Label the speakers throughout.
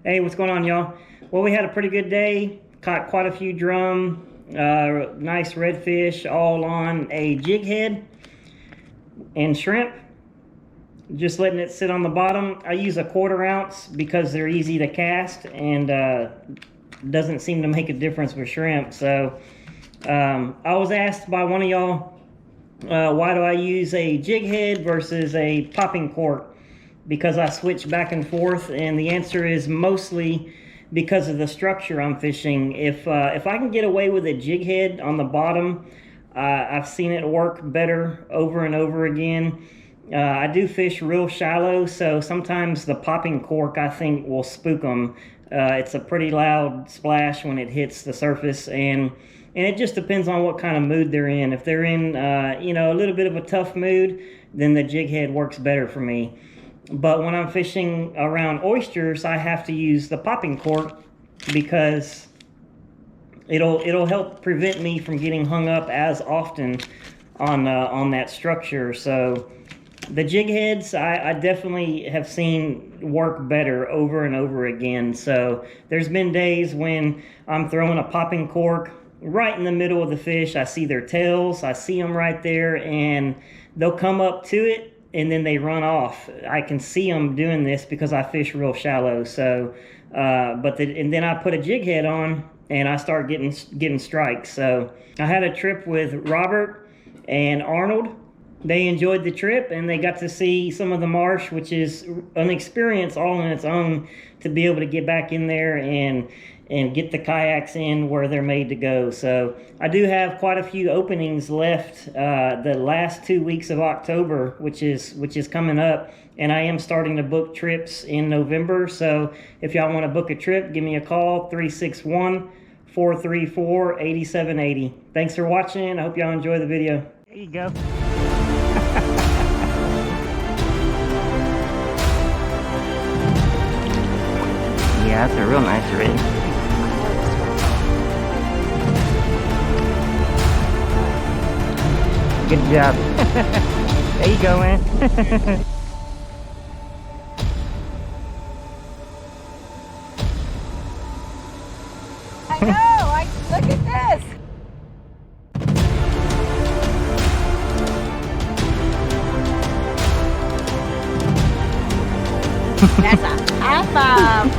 Speaker 1: Hey, what's going on, y'all? Well, we had a pretty good day. Caught quite a few drum, nice redfish, all on a jig head and shrimp. Just letting it sit on the bottom. I use a 1/4 ounce because they're easy to cast and doesn't seem to make a difference with shrimp. So I was asked by one of y'all, why do I use a jig head versus a popping cork? Because I switch back and forth, and the answer is mostly because of the structure I'm fishing. If I can get away with a jig head on the bottom, I've seen it work better over and over again. I do fish real shallow, so sometimes the popping cork I think will spook them. It's a pretty loud splash when it hits the surface, and it just depends on what kind of mood they're in. If they're in a little bit of a tough mood, then the jig head works better for me. But when I'm fishing around oysters, I have to use the popping cork because it'll help prevent me from getting hung up as often on that structure. So the jig heads I definitely have seen work better over and over again. So there's been days when I'm throwing a popping cork right in the middle of the fish. I see their tails, I see them right there, and they'll come up to it and then they run off. I can see them doing this because I fish real shallow. So, and then I put a jig head on and I start getting strikes. So I had a trip with Robert and Arnold. They enjoyed the trip and they got to see some of the marsh, which is an experience all on its own to be able to get back in there and get the kayaks in where they're made to go. So I do have quite a few openings left the last 2 weeks of October, which is coming up, and I am starting to book trips in November. So if y'all want to book a trip, give me a call, 361-434-8780. Thanks for watching. I hope y'all enjoy the video. There you go. Yeah, that's a real nice rig. Good job. There you go, man.
Speaker 2: I know. Look at this. That's a high five.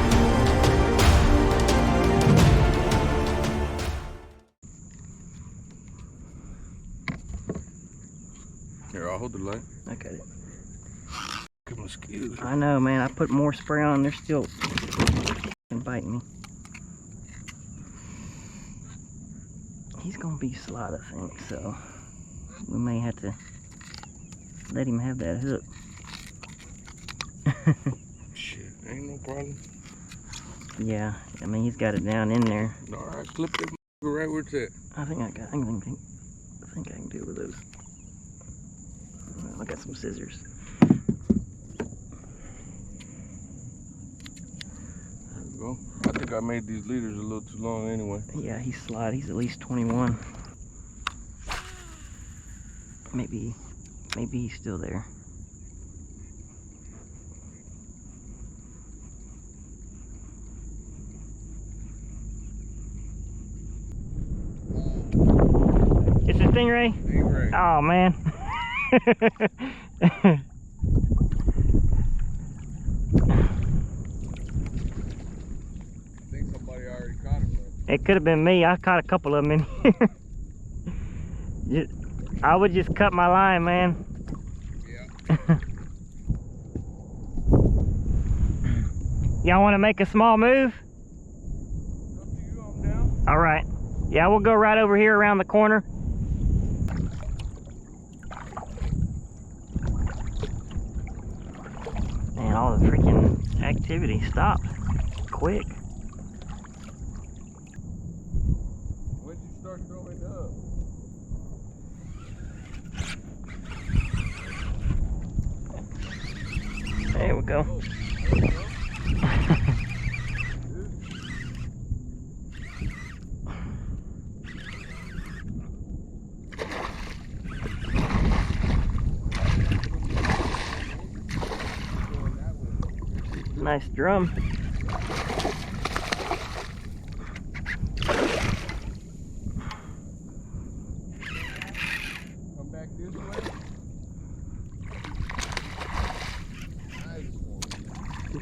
Speaker 3: Here, I'll hold the light.
Speaker 1: Okay.
Speaker 3: Good mosquitoes.
Speaker 1: I know, man. I put more spray on. They're still biting me. He's gonna be slot, I think. So we may have to let him have that hook.
Speaker 3: Shit, ain't no problem.
Speaker 1: Yeah, I mean he's got it down in there.
Speaker 3: Alright, clip that right where it's at.
Speaker 1: I think I can do it with those. I got some scissors.
Speaker 3: There we go. I think I made these leaders a little too long anyway.
Speaker 1: Yeah, he's slot. He's at least 21. Maybe he's still there. It's a stingray?
Speaker 3: Stingray.
Speaker 1: Oh man.
Speaker 3: I think somebody already caught him.
Speaker 1: It could have been me. I caught a couple of them in here. I would just cut my line, man.
Speaker 3: Yeah.
Speaker 1: Y'all want to make a small move?
Speaker 3: Up to you, I'm down.
Speaker 1: All right. Yeah, we'll go right over here around the corner. Man, all the freaking activity stopped quick.
Speaker 3: When did you start throwing up?
Speaker 1: There we go.
Speaker 3: Oh, there we go.
Speaker 1: Nice drum.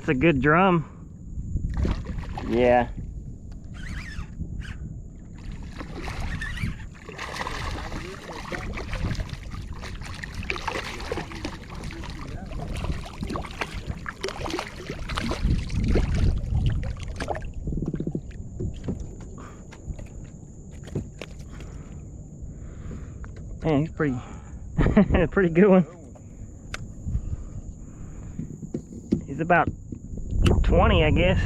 Speaker 1: That's a good drum. Yeah. Man, he's pretty, pretty good one. He's about 20, I guess.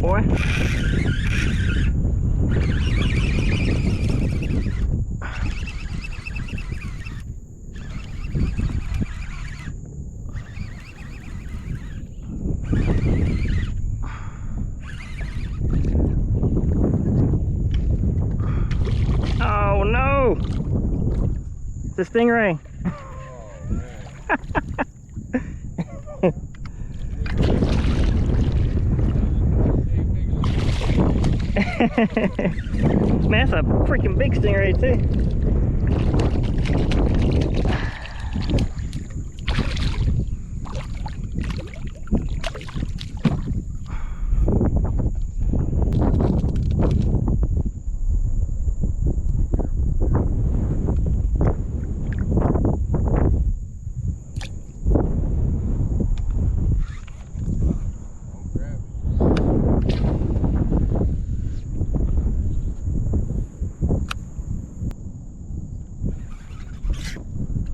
Speaker 1: Boy. Oh no! It's a stingray. Man, that's a freaking big stingray too.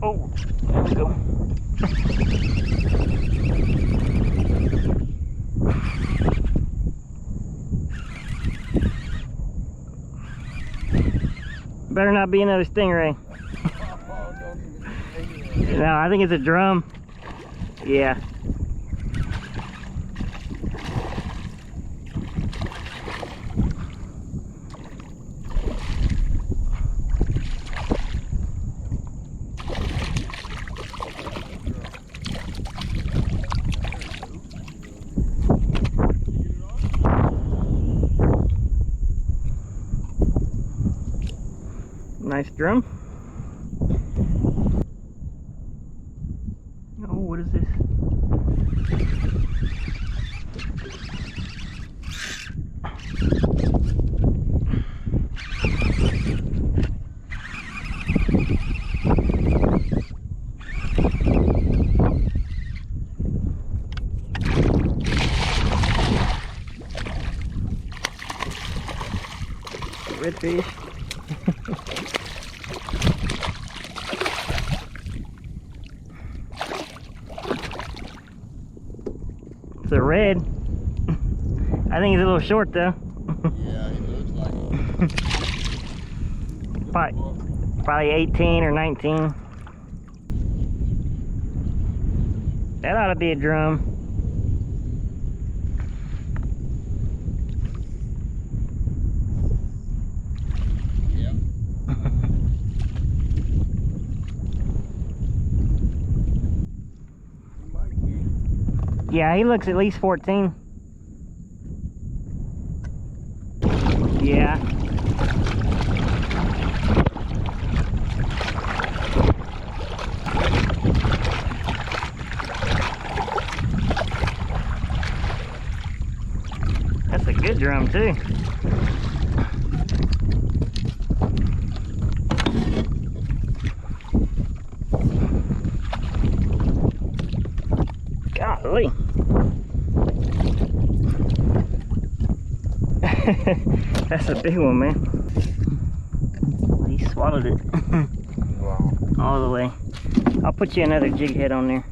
Speaker 1: Oh, there we go. Better not be another stingray. No, I think it's a drum. Yeah. Nice drum. Oh, what is this? Redfish. It's a red. I think he's a little short though.
Speaker 3: Yeah, he looks like it.
Speaker 1: Probably 18 or 19. That ought to be a drum. Yeah, he looks at least 14. Yeah. That's a good drum too. Golly. That's a big one, man. He swallowed it.
Speaker 3: Wow.
Speaker 1: All the way. I'll put you another jig head on there.